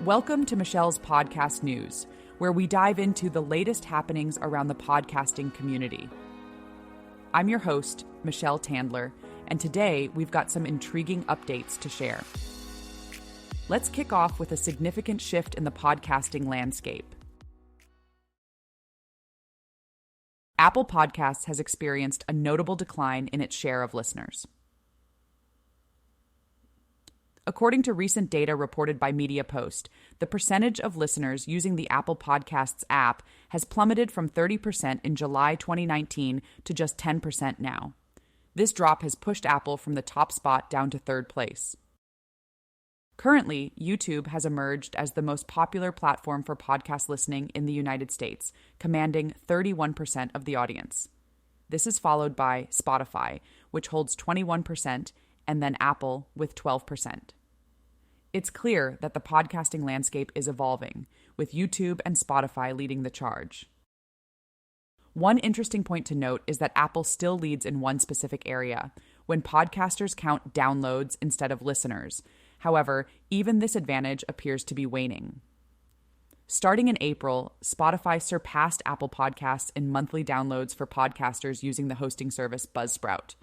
Welcome to Michelle's Podcast News, where we dive into the latest happenings around the podcasting community. I'm your host, Michelle Tandler, and today we've got some intriguing updates to share. Let's kick off with a significant shift in the podcasting landscape. Apple Podcasts has experienced a notable decline in its share of listeners. According to recent data reported by MediaPost, the percentage of listeners using the Apple Podcasts app has plummeted from 30% in July 2019 to just 10% now. This drop has pushed Apple from the top spot down to third place. Currently, YouTube has emerged as the most popular platform for podcast listening in the United States, commanding 31% of the audience. This is followed by Spotify, which holds 21%, and then Apple with 12%. It's clear that the podcasting landscape is evolving, with YouTube and Spotify leading the charge. One interesting point to note is that Apple still leads in one specific area, when podcasters count downloads instead of listeners. However, even this advantage appears to be waning. Starting in April, Spotify surpassed Apple Podcasts in monthly downloads for podcasters using the hosting service Buzzsprout.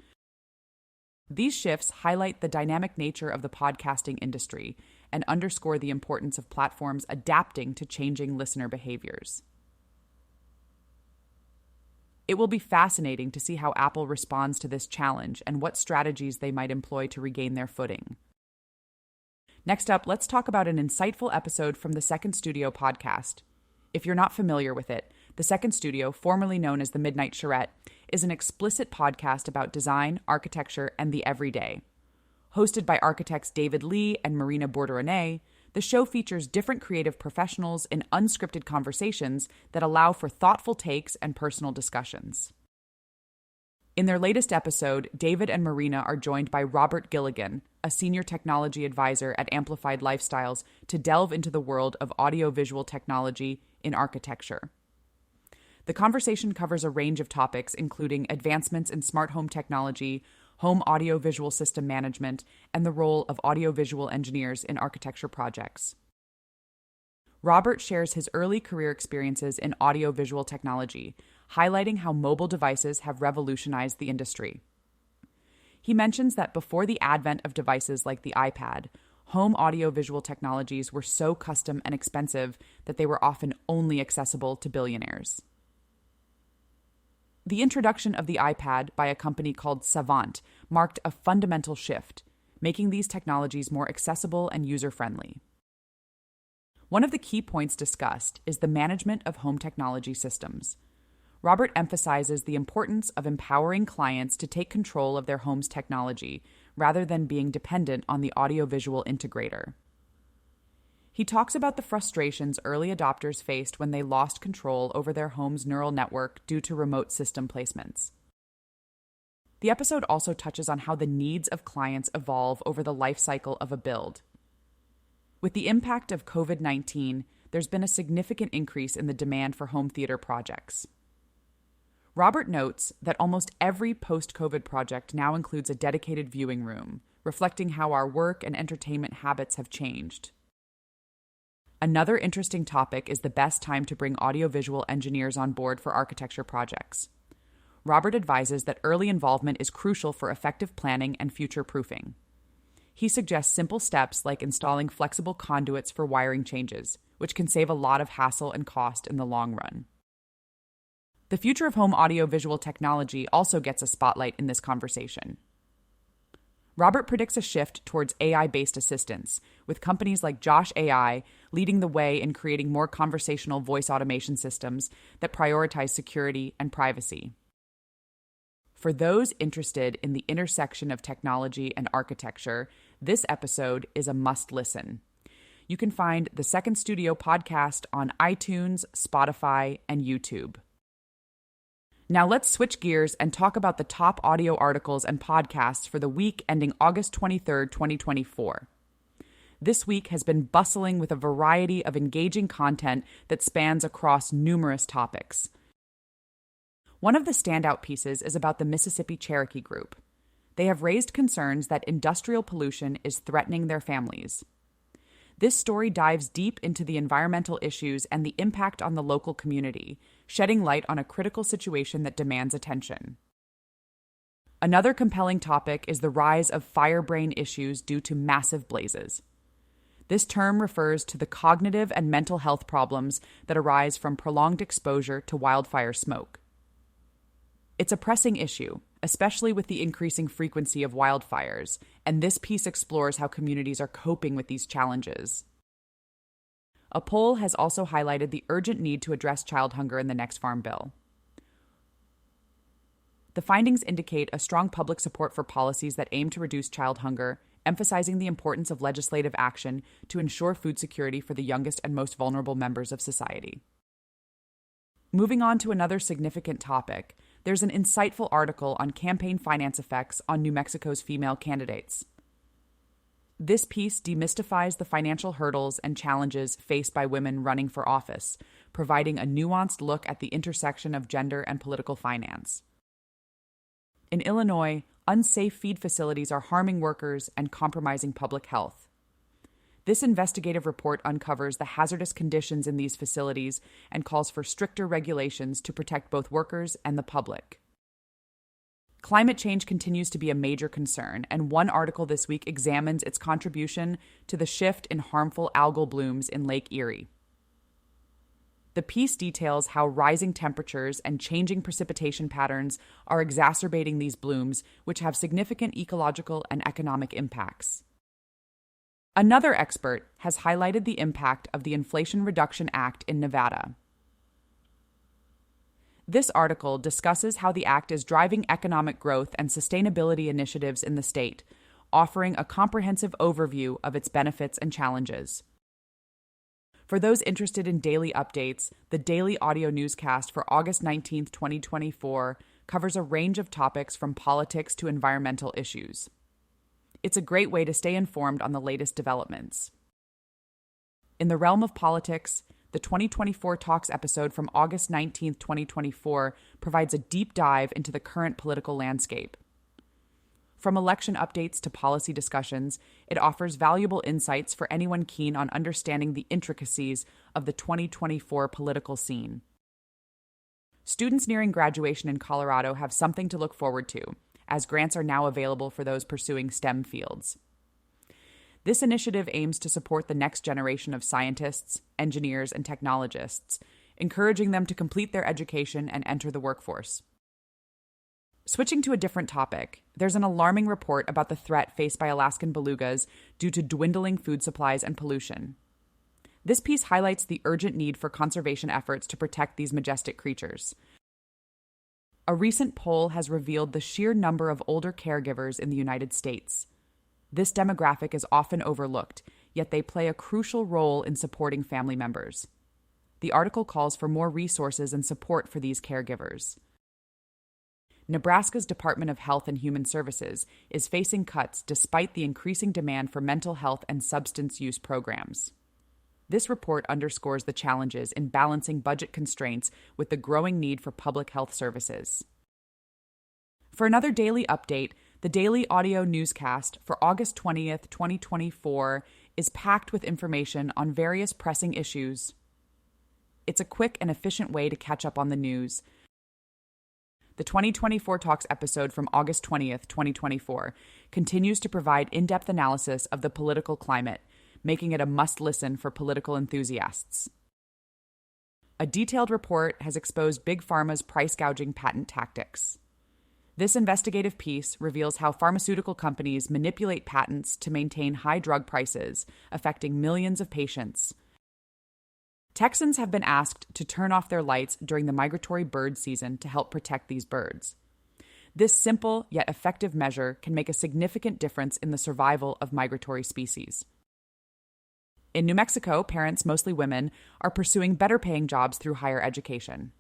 These shifts highlight the dynamic nature of the podcasting industry and underscore the importance of platforms adapting to changing listener behaviors. It will be fascinating to see how Apple responds to this challenge and what strategies they might employ to regain their footing. Next up, let's talk about an insightful episode from the Second Studio podcast. If you're not familiar with it, the Second Studio, formerly known as the Midnight Charrette, is an explicit podcast about design, architecture, and the everyday. Hosted by architects David Lee and Marina Borderone, the show features different creative professionals in unscripted conversations that allow for thoughtful takes and personal discussions. In their latest episode, David and Marina are joined by Robert Gilligan, a senior technology advisor at Amplified Lifestyles, to delve into the world of audiovisual technology in architecture. The conversation covers a range of topics, including advancements in smart home technology, home audiovisual system management, and the role of audiovisual engineers in architecture projects. Robert shares his early career experiences in audiovisual technology, highlighting how mobile devices have revolutionized the industry. He mentions that before the advent of devices like the iPad, home audiovisual technologies were so custom and expensive that they were often only accessible to billionaires. The introduction of the iPad by a company called Savant marked a fundamental shift, making these technologies more accessible and user-friendly. One of the key points discussed is the management of home technology systems. Robert emphasizes the importance of empowering clients to take control of their home's technology rather than being dependent on the audiovisual integrator. He talks about the frustrations early adopters faced when they lost control over their home's neural network due to remote system placements. The episode also touches on how the needs of clients evolve over the life cycle of a build. With the impact of COVID-19, there's been a significant increase in the demand for home theater projects. Robert notes that almost every post-COVID project now includes a dedicated viewing room, reflecting how our work and entertainment habits have changed. Another interesting topic is the best time to bring audiovisual engineers on board for architecture projects. Robert advises that early involvement is crucial for effective planning and future-proofing. He suggests simple steps like installing flexible conduits for wiring changes, which can save a lot of hassle and cost in the long run. The future of home audiovisual technology also gets a spotlight in this conversation. Robert predicts a shift towards AI-based assistants, with companies like Josh AI leading the way in creating more conversational voice automation systems that prioritize security and privacy. For those interested in the intersection of technology and architecture, this episode is a must-listen. You can find the Second Studio podcast on iTunes, Spotify, and YouTube. Now let's switch gears and talk about the top audio articles and podcasts for the week ending August 23rd, 2024. This week has been bustling with a variety of engaging content that spans across numerous topics. One of the standout pieces is about the Mississippi Cherokee Group. They have raised concerns that industrial pollution is threatening their families. This story dives deep into the environmental issues and the impact on the local community, shedding light on a critical situation that demands attention. Another compelling topic is the rise of fire-brain issues due to massive blazes. This term refers to the cognitive and mental health problems that arise from prolonged exposure to wildfire smoke. It's a pressing issue, especially with the increasing frequency of wildfires, and this piece explores how communities are coping with these challenges. A poll has also highlighted the urgent need to address child hunger in the next Farm Bill. The findings indicate a strong public support for policies that aim to reduce child hunger, emphasizing the importance of legislative action to ensure food security for the youngest and most vulnerable members of society. Moving on to another significant topic, there's an insightful article on campaign finance effects on New Mexico's female candidates. This piece demystifies the financial hurdles and challenges faced by women running for office, providing a nuanced look at the intersection of gender and political finance. In Illinois, unsafe feed facilities are harming workers and compromising public health. This investigative report uncovers the hazardous conditions in these facilities and calls for stricter regulations to protect both workers and the public. Climate change continues to be a major concern, and one article this week examines its contribution to the shift in harmful algal blooms in Lake Erie. The piece details how rising temperatures and changing precipitation patterns are exacerbating these blooms, which have significant ecological and economic impacts. Another expert has highlighted the impact of the Inflation Reduction Act in Nevada. This article discusses how the act is driving economic growth and sustainability initiatives in the state, offering a comprehensive overview of its benefits and challenges. For those interested in daily updates, the daily audio newscast for August 19, 2024, covers a range of topics from politics to environmental issues. It's a great way to stay informed on the latest developments. In the realm of politics, the 2024 Talks episode from August 19, 2024, provides a deep dive into the current political landscape. From election updates to policy discussions, it offers valuable insights for anyone keen on understanding the intricacies of the 2024 political scene. Students nearing graduation in Colorado have something to look forward to, as grants are now available for those pursuing STEM fields. This initiative aims to support the next generation of scientists, engineers, and technologists, encouraging them to complete their education and enter the workforce. Switching to a different topic, there's an alarming report about the threat faced by Alaskan belugas due to dwindling food supplies and pollution. This piece highlights the urgent need for conservation efforts to protect these majestic creatures. A recent poll has revealed the sheer number of older caregivers in the United States. This demographic is often overlooked, yet they play a crucial role in supporting family members. The article calls for more resources and support for these caregivers. Nebraska's Department of Health and Human Services is facing cuts despite the increasing demand for mental health and substance use programs. This report underscores the challenges in balancing budget constraints with the growing need for public health services. For another daily update, the daily audio newscast for August 20th, 2024 is packed with information on various pressing issues. It's a quick and efficient way to catch up on the news. The 2024 Talks episode from August 20th, 2024, continues to provide in-depth analysis of the political climate, making it a must-listen for political enthusiasts. A detailed report has exposed Big Pharma's price-gouging patent tactics. This investigative piece reveals how pharmaceutical companies manipulate patents to maintain high drug prices, affecting millions of patients. Texans have been asked to turn off their lights during the migratory bird season to help protect these birds. This simple yet effective measure can make a significant difference in the survival of migratory species. In New Mexico, parents, mostly women, are pursuing better-paying jobs through higher education.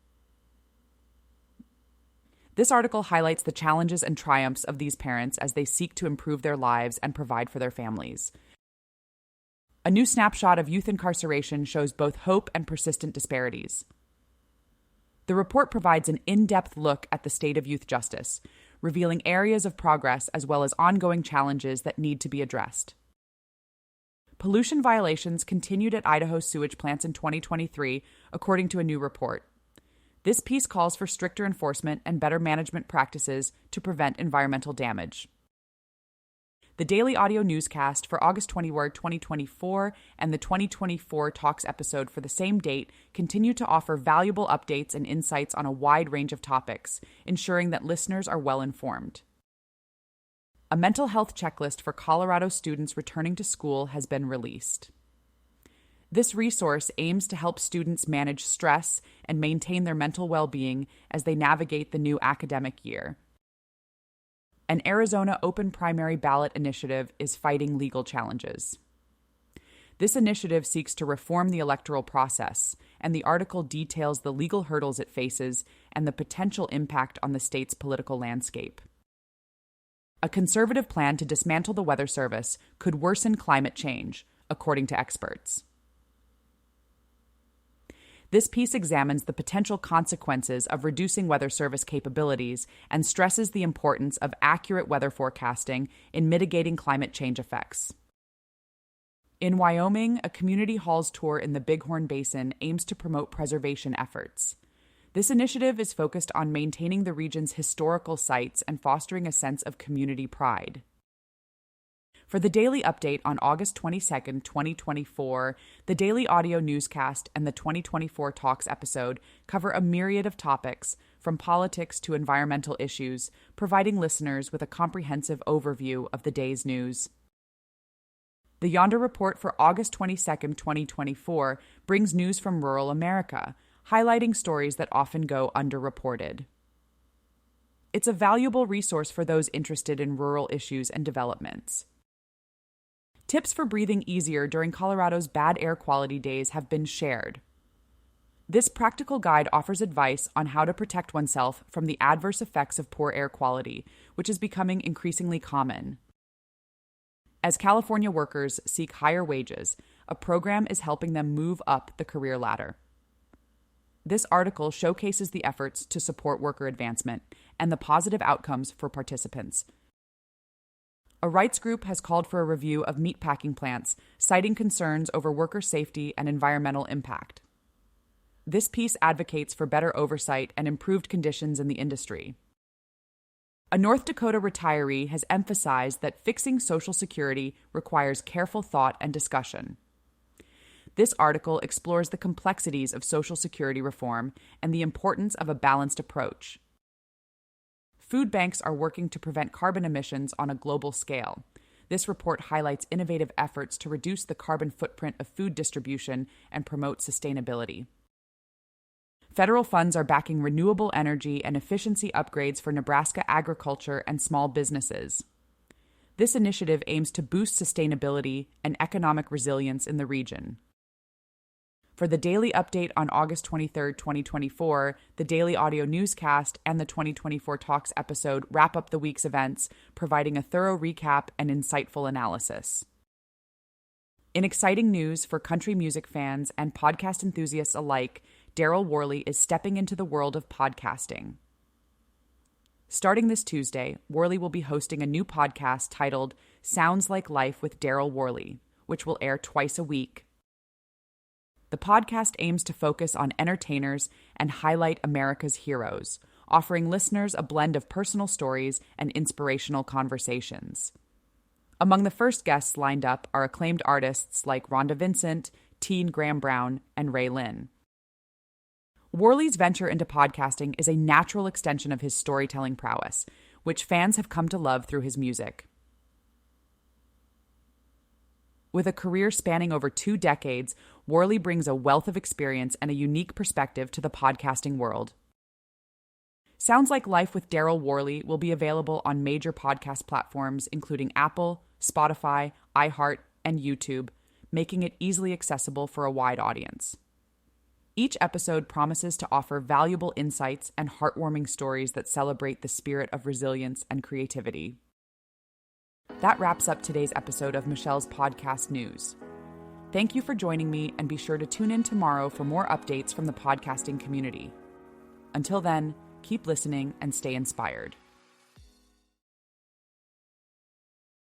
This article highlights the challenges and triumphs of these parents as they seek to improve their lives and provide for their families. A new snapshot of youth incarceration shows both hope and persistent disparities. The report provides an in-depth look at the state of youth justice, revealing areas of progress as well as ongoing challenges that need to be addressed. pollution violations continued at Idaho sewage plants in 2023, according to a new report. This piece calls for stricter enforcement and better management practices to prevent environmental damage. The Daily Audio Newscast for August 21, 2024, and the 2024 Talks episode for the same date continue to offer valuable updates and insights on a wide range of topics, ensuring that listeners are well informed. A mental health checklist for Colorado students returning to school has been released. This resource aims to help students manage stress and maintain their mental well-being as they navigate the new academic year. An Arizona open primary ballot initiative is fighting legal challenges. This initiative seeks to reform the electoral process, and the article details the legal hurdles it faces and the potential impact on the state's political landscape. A conservative plan to dismantle the Weather Service could worsen climate change, according to experts. This piece examines the potential consequences of reducing Weather Service capabilities and stresses the importance of accurate weather forecasting in mitigating climate change effects. In Wyoming, a community halls tour in the Bighorn Basin aims to promote preservation efforts. This initiative is focused on maintaining the region's historical sites and fostering a sense of community pride. For the daily update on August 22, 2024, the Daily Audio Newscast and the 2024 Talks episode cover a myriad of topics, from politics to environmental issues, providing listeners with a comprehensive overview of the day's news. The Yonder report for August 22, 2024, brings news from rural America, highlighting stories that often go underreported. It's a valuable resource for those interested in rural issues and developments. Tips for breathing easier during Colorado's bad air quality days have been shared. This practical guide offers advice on how to protect oneself from the adverse effects of poor air quality, which is becoming increasingly common. As California workers seek higher wages, a program is helping them move up the career ladder. This article showcases the efforts to support worker advancement and the positive outcomes for participants. A rights group has called for a review of meatpacking plants, citing concerns over worker safety and environmental impact. This piece advocates for better oversight and improved conditions in the industry. A North Dakota retiree has emphasized that fixing Social Security requires careful thought and discussion. This article explores the complexities of Social Security reform and the importance of a balanced approach. Food banks are working to prevent carbon emissions on a global scale. This report highlights innovative efforts to reduce the carbon footprint of food distribution and promote sustainability. Federal funds are backing renewable energy and efficiency upgrades for Nebraska agriculture and small businesses. This initiative aims to boost sustainability and economic resilience in the region. For the daily update on August 23, 2024, the Daily Audio Newscast and the 2024 Talks episode wrap up the week's events, providing a thorough recap and insightful analysis. In exciting news for country music fans and podcast enthusiasts alike, Darryl Worley is stepping into the world of podcasting. Starting this Tuesday, Worley will be hosting a new podcast titled Sounds Like Life with Darryl Worley, which will air twice a week. The podcast aims to focus on entertainers and highlight America's heroes, offering listeners a blend of personal stories and inspirational conversations. Among the first guests lined up are acclaimed artists like Rhonda Vincent, Teen Graham Brown, and Ray Lynn. Worley's venture into podcasting is a natural extension of his storytelling prowess, which fans have come to love through his music. With a career spanning over 2 decades, Worley brings a wealth of experience and a unique perspective to the podcasting world. Sounds Like Life with Darryl Worley will be available on major podcast platforms including Apple, Spotify, iHeart, and YouTube, making it easily accessible for a wide audience. Each episode promises to offer valuable insights and heartwarming stories that celebrate the spirit of resilience and creativity. That wraps up today's episode of Michelle's Podcast News. Thank you for joining me, and be sure to tune in tomorrow for more updates from the podcasting community. Until then, keep listening and stay inspired.